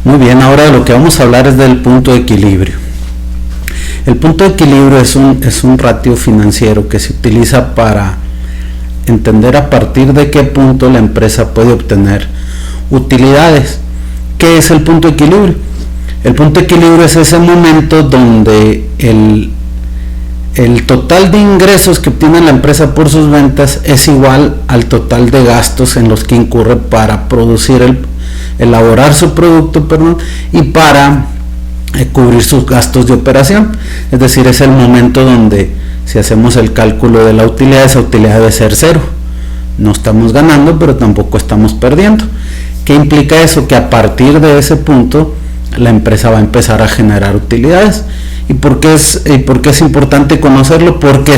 Muy bien, ahora lo que vamos a hablar es del punto de equilibrio. El punto de equilibrio es un ratio financiero que se utiliza para entender a partir de qué punto la empresa puede obtener utilidades. ¿Qué es el punto de equilibrio? El punto de equilibrio es ese momento donde el total de ingresos que obtiene la empresa por sus ventas es igual al total de gastos en los que incurre para producir elaborar su producto, y para cubrir sus gastos de operación. Es decir, es el momento donde, si hacemos el cálculo de la utilidad, esa utilidad debe ser cero. No estamos ganando, pero tampoco estamos perdiendo. ¿Qué implica eso? Que a partir de ese punto la empresa va a empezar a generar utilidades. ¿Y por qué es importante conocerlo? Porque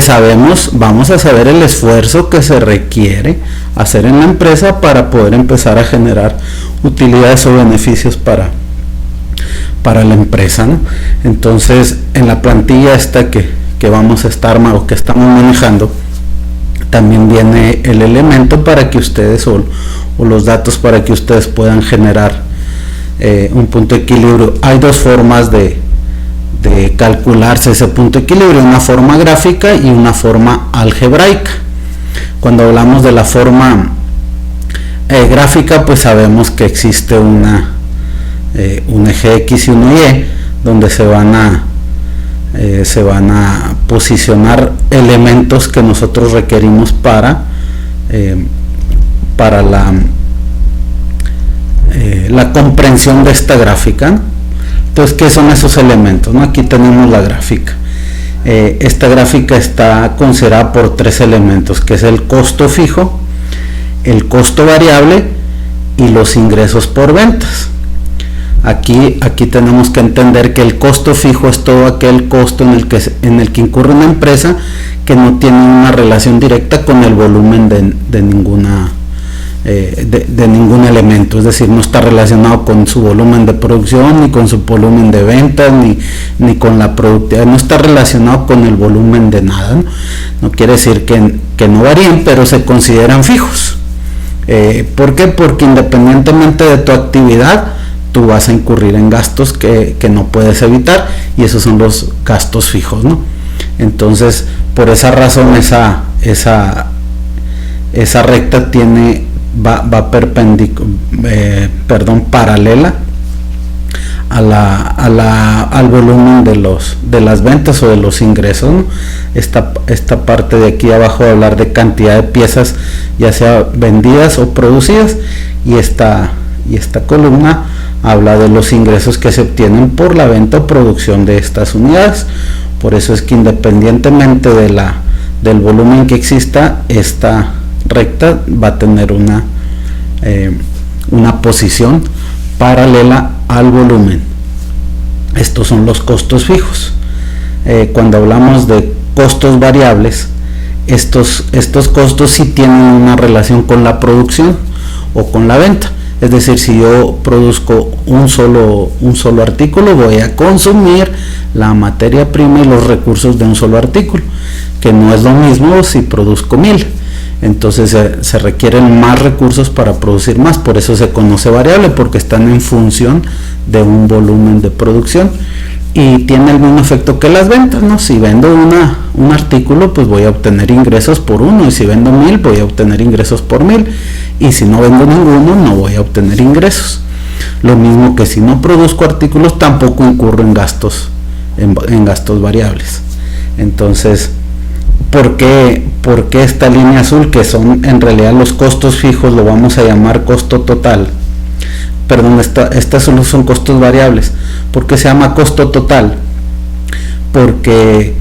vamos a saber el esfuerzo que se requiere hacer en la empresa para poder empezar a generar utilidades o beneficios para la empresa, ¿no? Entonces, en la plantilla esta que vamos a estar o que estamos manejando, también viene el elemento para que ustedes o los datos para que ustedes puedan generar un punto de equilibrio. Hay dos formas de calcularse ese punto de equilibrio, una forma gráfica y una forma algebraica. Cuando hablamos de la forma gráfica, pues sabemos que existe un eje X y un Y, donde se van a posicionar elementos que nosotros requerimos para la comprensión de esta gráfica, ¿no? Entonces, ¿qué son esos elementos, ¿no? Aquí tenemos la gráfica. Esta gráfica está considerada por tres elementos, que es el costo fijo, el costo variable y los ingresos por ventas. Aquí tenemos que entender que el costo fijo es todo aquel costo en el que incurre una empresa que no tiene una relación directa con el volumen de ningún elemento, es decir, no está relacionado con su volumen de producción, ni con su volumen de ventas, ni con la productividad, no está relacionado con el volumen de nada, ¿no? No quiere decir que no varíen, pero se consideran fijos. ¿Por qué? Porque independientemente de tu actividad, tú vas a incurrir en gastos que no puedes evitar, y esos son los gastos fijos, ¿no? Entonces, por esa razón, esa recta va paralela al volumen de las ventas o de los ingresos, ¿no? Esta parte de aquí abajo va a hablar de cantidad de piezas, ya sea vendidas o producidas, y esta columna habla de los ingresos que se obtienen por la venta o producción de estas unidades. Por eso es que independientemente del volumen que exista, esta recta va a tener una posición paralela al volumen. Estos son los costos fijos. Cuando hablamos de costos variables, estos costos sí tienen una relación con la producción o con la venta. Es decir, si yo produzco un solo artículo, voy a consumir la materia prima y los recursos de un solo artículo, que no es lo mismo si produzco 1000. Entonces se requieren más recursos para producir más, por eso se conoce variable, porque están en función de un volumen de producción, y tiene el mismo efecto que las ventas, ¿no? Si vendo un artículo, pues voy a obtener ingresos por uno, y si vendo 1000, voy a obtener ingresos por 1000, y si no vendo ninguno, no voy a obtener ingresos. Lo mismo que si no produzco artículos, tampoco incurro en gastos variables. Entonces, ¿por qué esta línea azul, que son en realidad los costos fijos, lo vamos a llamar costo total? Perdón, estas solo son costos variables. ¿Por qué se llama costo total? Porque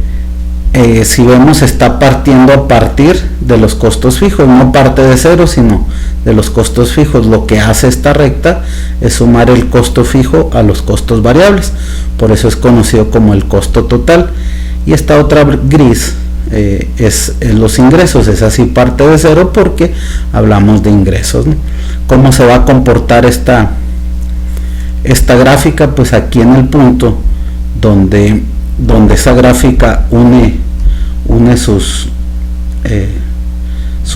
si vemos, está partiendo a partir de los costos fijos, no parte de cero, sino de los costos fijos. Lo que hace esta recta es sumar el costo fijo a los costos variables, por eso es conocido como el costo total. Y esta otra gris es los ingresos, es así, parte de cero, porque hablamos de ingresos, ¿no? ¿Cómo se va a comportar esta gráfica? Pues aquí en el punto donde esa gráfica une sus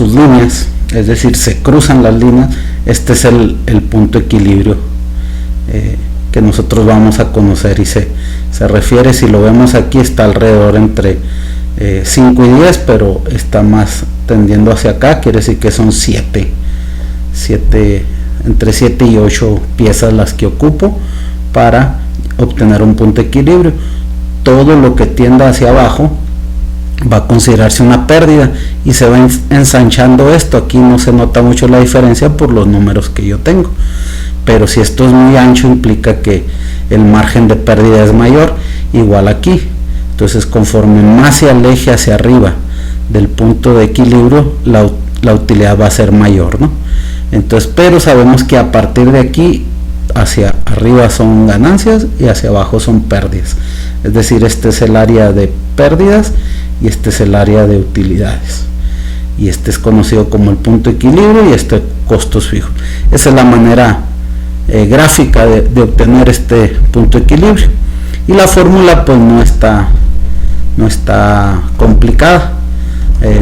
líneas, es decir, se cruzan las líneas, este es el punto de equilibrio que nosotros vamos a conocer, y se refiere, si lo vemos aquí, está alrededor entre 5 y 10, pero está más tendiendo hacia acá, quiere decir que son 7, entre 7 y 8 piezas las que ocupo para obtener un punto de equilibrio. Todo lo que tienda hacia abajo va a considerarse una pérdida y se va ensanchando esto. Aquí no se nota mucho la diferencia por los números que yo tengo, pero si esto es muy ancho implica que el margen de pérdida es mayor, igual aquí. Entonces, conforme más se aleje hacia arriba del punto de equilibrio, la utilidad va a ser mayor, ¿no? Entonces, pero sabemos que a partir de aquí hacia arriba son ganancias y hacia abajo son pérdidas. Es decir, este es el área de pérdidas y este es el área de utilidades. Y este es conocido como el punto de equilibrio y este costos fijos. Esa es la manera gráfica de obtener este punto de equilibrio. Y la fórmula pues no está complicada.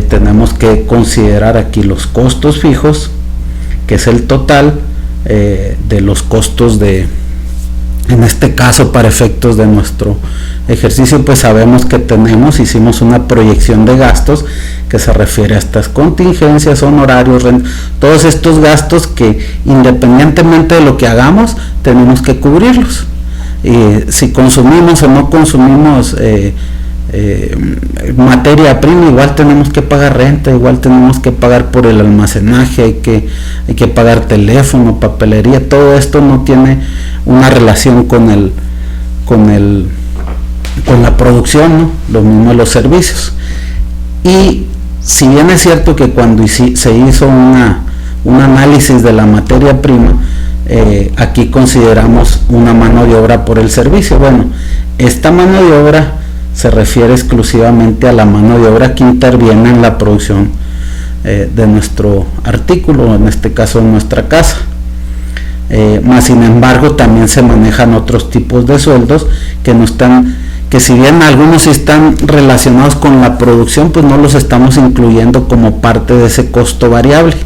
Tenemos que considerar aquí los costos fijos, que es el total de los costos en este caso, para efectos de nuestro ejercicio, pues sabemos que hicimos una proyección de gastos que se refiere a estas contingencias, honorarios, todos estos gastos que independientemente de lo que hagamos tenemos que cubrirlos. Si consumimos o no consumimos materia prima, igual tenemos que pagar renta, igual tenemos que pagar por el almacenaje, hay que pagar teléfono, papelería. Todo esto no tiene una relación con la producción, ¿no? Lo mismo los servicios. Y si bien es cierto que cuando se hizo un análisis de la materia prima, aquí consideramos una mano de obra por el servicio. Bueno, esta mano de obra se refiere exclusivamente a la mano de obra que interviene en la producción de nuestro artículo, en este caso en nuestra casa. Más sin embargo también se manejan otros tipos de sueldos que si bien algunos están relacionados con la producción, pues no los estamos incluyendo como parte de ese costo variable,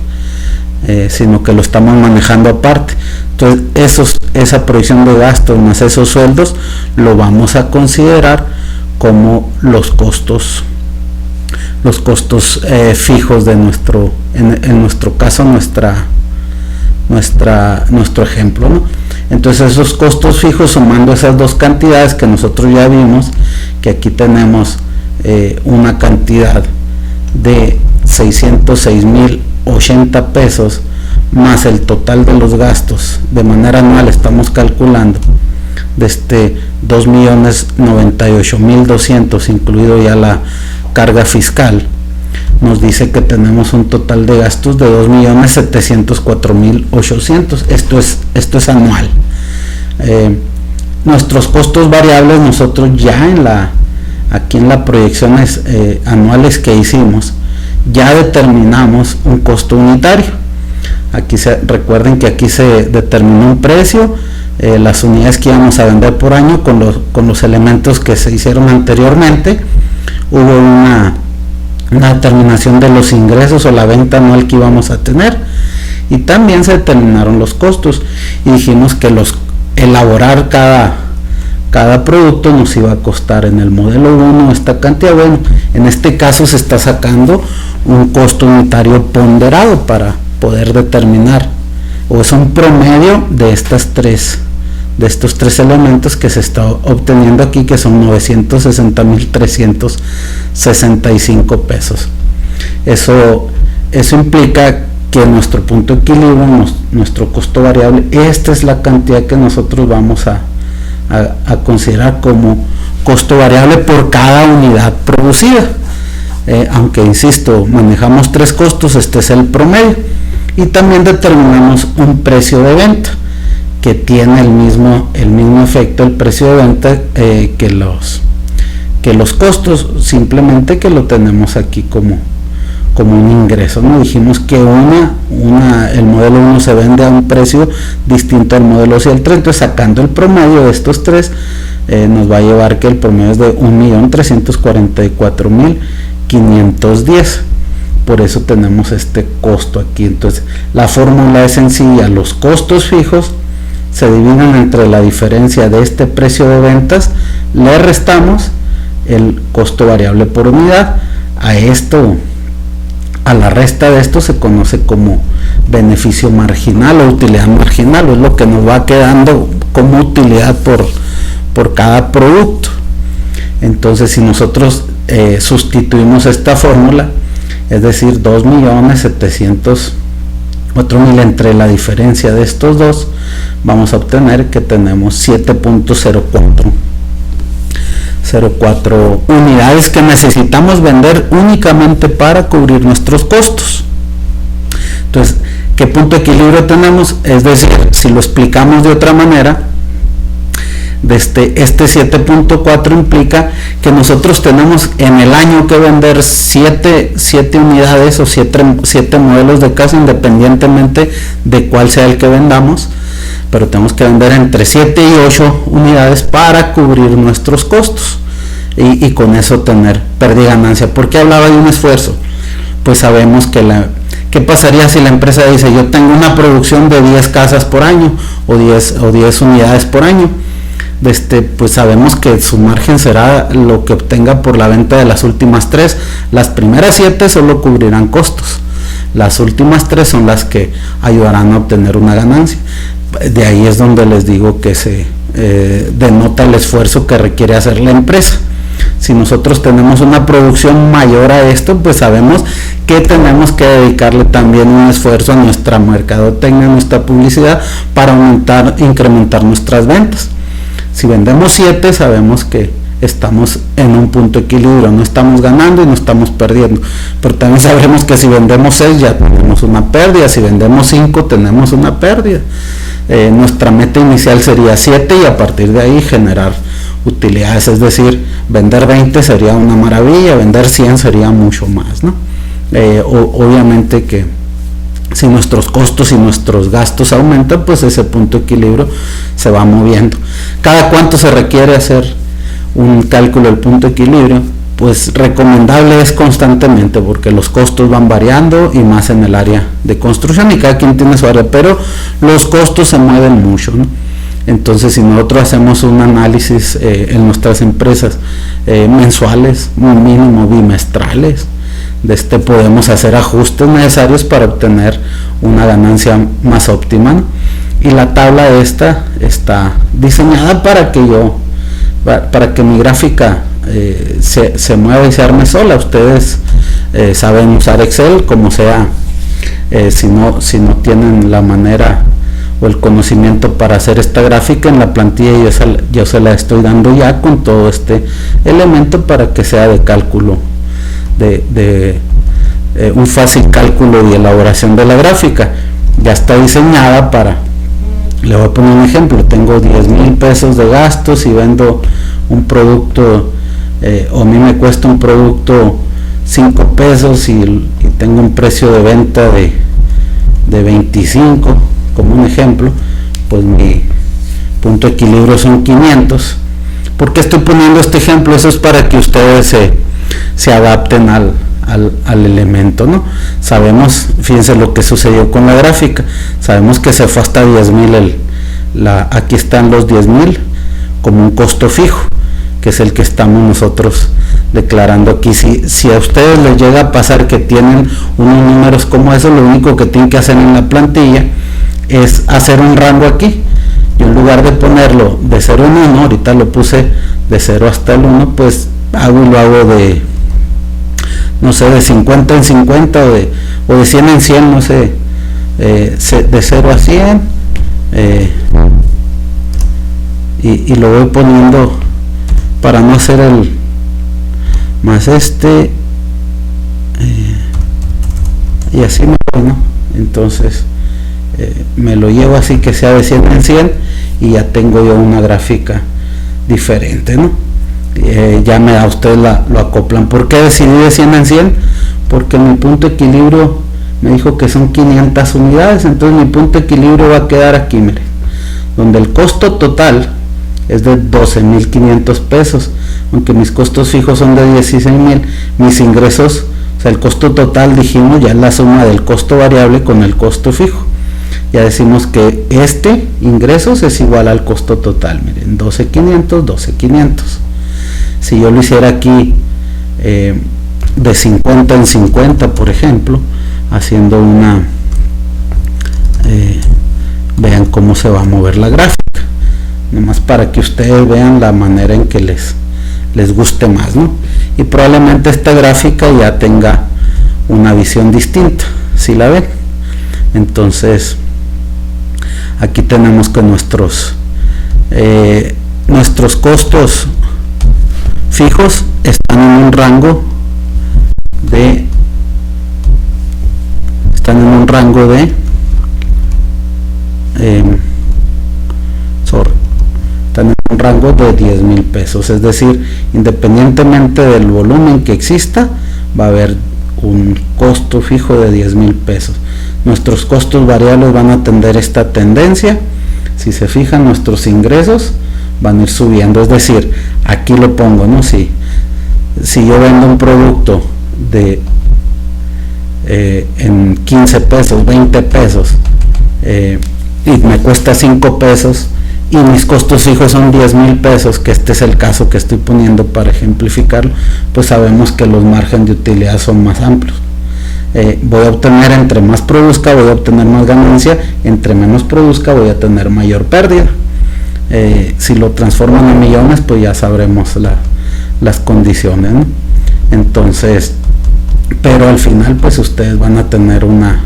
sino que lo estamos manejando aparte. Entonces esa proyección de gastos más esos sueldos lo vamos a considerar como los costos fijos de en nuestro caso, nuestro ejemplo, ¿no? Entonces esos costos fijos, sumando esas dos cantidades que nosotros ya vimos, que aquí tenemos una cantidad de 606,080 pesos más el total de los gastos de manera anual, estamos calculando de 2,098,200, incluido ya la carga fiscal, nos dice que tenemos un total de gastos de 2,704,800. Esto es anual. Nuestros costos variables, nosotros ya aquí en las proyecciones anuales que hicimos, ya determinamos un costo unitario. Recuerden que aquí se determinó un precio, las unidades que íbamos a vender por año con los elementos que se hicieron anteriormente. Hubo una determinación de los ingresos o la venta anual que íbamos a tener, y también se determinaron los costos, y dijimos que elaborar cada producto nos iba a costar en el modelo 1 esta cantidad. Bueno, en este caso se está sacando un costo unitario ponderado para poder determinar, o es un promedio de estos tres elementos que se está obteniendo aquí, que son 960,365 pesos. Eso implica que nuestro punto de equilibrio, nuestro costo variable, esta es la cantidad que nosotros vamos a considerar como costo variable por cada unidad producida. Aunque insisto, manejamos tres costos, este es el promedio, y también determinamos un precio de venta que tiene el mismo efecto, el precio de venta, que los costos, simplemente que lo tenemos aquí como un ingreso, ¿no? Dijimos que el modelo 1 se vende a un precio distinto al modelo 2 y el 3, entonces sacando el promedio de estos tres, nos va a llevar que el promedio es de 1,344,510. Por eso tenemos este costo aquí. Entonces la fórmula es sencilla: los costos fijos se dividen entre la diferencia de este precio de ventas, le restamos el costo variable por unidad. A la resta de esto se conoce como beneficio marginal o utilidad marginal, es lo que nos va quedando como utilidad por cada producto. Entonces, si nosotros sustituimos esta fórmula, es decir, 2.704.000 entre la diferencia de estos dos, vamos a obtener que tenemos 7.04 unidades que necesitamos vender únicamente para cubrir nuestros costos. Entonces, ¿qué punto de equilibrio tenemos? Es decir, si lo explicamos de otra manera, este 7.4 implica que nosotros tenemos en el año que vender 7 unidades o 7 modelos de casa, independientemente de cuál sea el que vendamos, pero tenemos que vender entre 7 y 8 unidades para cubrir nuestros costos y con eso tener pérdida y ganancia. ¿Por qué hablaba de un esfuerzo? Pues sabemos que ¿qué pasaría si la empresa dice: yo tengo una producción de 10 casas por año o 10 unidades por año? Pues sabemos que su margen será lo que obtenga por la venta de las últimas 3. Las primeras 7 solo cubrirán costos, las últimas 3 son las que ayudarán a obtener una ganancia. De ahí es donde les digo que se denota el esfuerzo que requiere hacer la empresa. Si nosotros tenemos una producción mayor a esto, pues sabemos que tenemos que dedicarle también un esfuerzo a nuestra mercadotecnia, a nuestra publicidad, para incrementar nuestras ventas. Si vendemos 7, sabemos que estamos en un punto de equilibrio, no estamos ganando y no estamos perdiendo, pero también sabemos que si vendemos 6 ya tenemos una pérdida, si vendemos 5 tenemos una pérdida. Nuestra meta inicial sería 7 y a partir de ahí generar utilidades, es decir, vender 20 sería una maravilla, vender 100 sería mucho más, ¿no? Obviamente que si nuestros costos y nuestros gastos aumentan, pues ese punto de equilibrio se va moviendo. ¿Cada cuánto se requiere hacer un cálculo del punto de equilibrio? Pues recomendable es constantemente, porque los costos van variando y más en el área de construcción y cada quien tiene su área, pero los costos se mueven mucho, ¿no? Entonces, si nosotros hacemos un análisis en nuestras empresas mensuales, mínimo bimestrales, podemos hacer ajustes necesarios para obtener una ganancia más óptima, ¿no? Y la tabla esta está diseñada para que mi gráfica se mueva y se arme sola. Ustedes saben usar Excel, como sea, si no tienen la manera o el conocimiento para hacer esta gráfica, en la plantilla yo se la estoy dando ya con todo este elemento para que sea de cálculo, un fácil cálculo y elaboración de la gráfica. Ya está diseñada le voy a poner un ejemplo: tengo 10,000 pesos de gastos y vendo un producto, o a mí me cuesta un producto 5 pesos y tengo un precio de venta de 25, como un ejemplo, pues mi punto de equilibrio son 500. ¿Por qué estoy poniendo este ejemplo? Eso es para que ustedes se adapten al elemento, ¿no? Sabemos, fíjense lo que sucedió con la gráfica, sabemos que se fue hasta 10,000, aquí están los 10,000 como un costo fijo, que es el que estamos nosotros declarando aquí. Si a ustedes les llega a pasar que tienen unos números como eso, lo único que tienen que hacer en la plantilla es hacer un rango aquí. Yo, en lugar de ponerlo de 0 en 1, ahorita lo puse de 0 hasta el 1, pues lo hago de, no sé, de 50 en 50 o de 100 en 100, no sé, de 0 a 100, y lo voy poniendo para no hacer el más y así me voy, ¿no? Entonces me lo llevo así, que sea de 100 en 100, y ya tengo yo una gráfica diferente, ¿no? Ya a ustedes lo acoplan. ¿Por qué decidí de 100 en 100? Porque mi punto de equilibrio me dijo que son 500 unidades, entonces mi punto de equilibrio va a quedar aquí, miren, donde el costo total es de 12,500 pesos, aunque mis costos fijos son de 16,000, mis ingresos, o sea, el costo total, dijimos, ya es la suma del costo variable con el costo fijo. ya decimos que este ingresos es igual al costo total. Miren, 12,500, 12,500. Si yo lo hiciera aquí de 50 en 50, por ejemplo, haciendo una vean cómo se va a mover la gráfica, nomás para que ustedes vean la manera en que les guste más, ¿no? Y probablemente esta gráfica ya tenga una visión distinta, si la ven. Entonces aquí tenemos que nuestros costos fijos están en un rango de están en un rango de 10,000 pesos, es decir, independientemente del volumen que exista, va a haber un costo fijo de 10,000 pesos. Nuestros costos variables van a atender esta tendencia. Si se fijan, nuestros ingresos van a ir subiendo, es decir, aquí lo pongo, ¿no? Si yo vendo un producto en 15 pesos, 20 pesos, y me cuesta 5 pesos, y mis costos fijos son 10,000 pesos, que este es el caso que estoy poniendo para ejemplificarlo, pues sabemos que los márgenes de utilidad son más amplios. Voy a obtener, entre más produzca, voy a obtener más ganancia, entre menos produzca, voy a tener mayor pérdida. Si lo transforman a millones, pues ya sabremos las condiciones, ¿no? Entonces, pero al final, pues ustedes van a tener una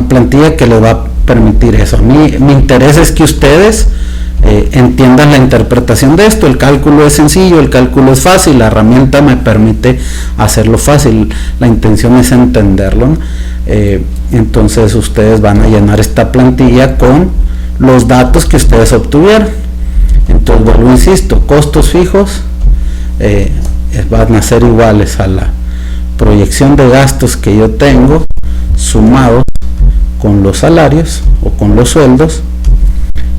plantilla que les va a permitir eso. A mí mi interés es que ustedes entiendan la interpretación de esto. El cálculo es sencillo, el cálculo es fácil, la herramienta me permite hacerlo fácil, la intención es entenderlo, ¿no? Entonces ustedes van a llenar esta plantilla con los datos que ustedes obtuvieron. Entonces, vuelvo, insisto, costos fijos van a ser iguales a la proyección de gastos que yo tengo sumados con los salarios o con los sueldos,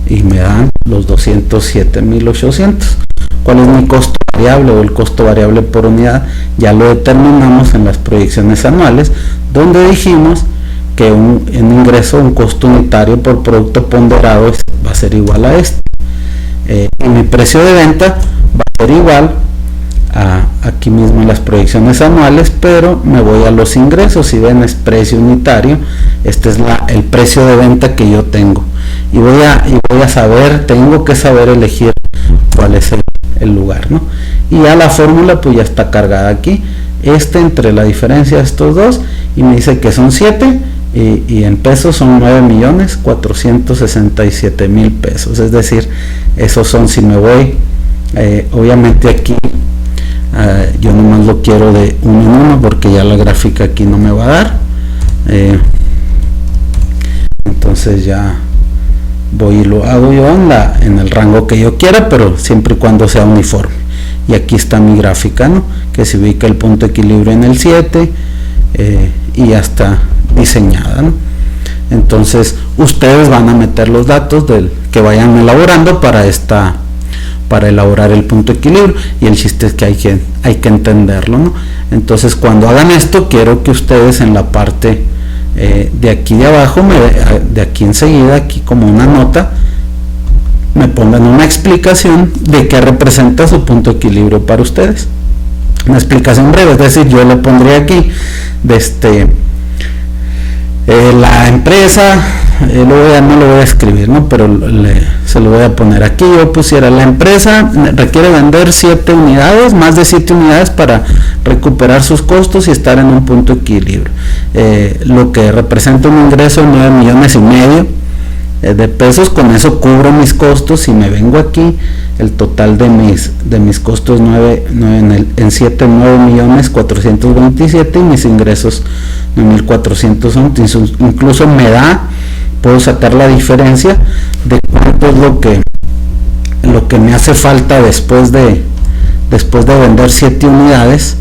y me dan los 207,800. ¿Cuál es mi costo variable o el costo variable por unidad? Ya lo determinamos en las proyecciones anuales, donde dijimos que un ingreso, un costo unitario por producto ponderado va a ser igual a este, y mi precio de venta va a ser igual a aquí mismo en las proyecciones anuales, pero me voy a los ingresos. Si ven, es precio unitario, este es el precio de venta que yo tengo, y voy a saber, tengo que saber elegir cuál es el lugar, ¿no? Y ya la fórmula pues ya está cargada aquí, entre la diferencia de estos dos, y me dice que son 7, y en pesos son 9,467,000 pesos, es decir, esos son, si me voy, obviamente aquí yo nomás lo quiero de 1 en 1 porque ya la gráfica aquí no me va a dar, entonces ya voy y lo hago yo en el rango que yo quiera, pero siempre y cuando sea uniforme. Y aquí está mi gráfica, ¿no? Que se ubica el punto de equilibrio en el 7, y ya está diseñada, ¿no? Entonces ustedes van a meter los datos que vayan elaborando para elaborar el punto de equilibrio, y el chiste es que hay que entenderlo, ¿no? Entonces, cuando hagan esto, quiero que ustedes en la parte de aquí de abajo, de aquí enseguida, aquí como una nota, me pongan una explicación de qué representa su punto de equilibrio para ustedes. Una explicación breve, es decir, yo le pondría aquí la empresa, no lo voy a escribir, ¿no? Pero se lo voy a poner aquí. Yo pusiera: la empresa requiere vender 7 unidades, más de 7 unidades, para recuperar sus costos y estar en un punto de equilibrio, lo que representa un ingreso de 9,5 millones de pesos. Con eso cubro mis costos, y me vengo aquí, el total de mis costos en 7, 9,427,000, y mis ingresos 9,411. Incluso puedo sacar la diferencia de cuánto es lo que me hace falta después de vender 7 unidades.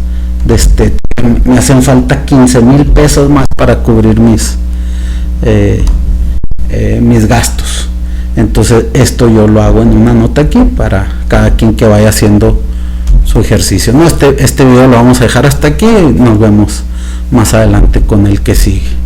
Me hacen falta 15,000 pesos más para cubrir mis gastos. Entonces esto yo lo hago en una nota aquí para cada quien que vaya haciendo su ejercicio, ¿no? Este video lo vamos a dejar hasta aquí, y nos vemos más adelante con el que sigue.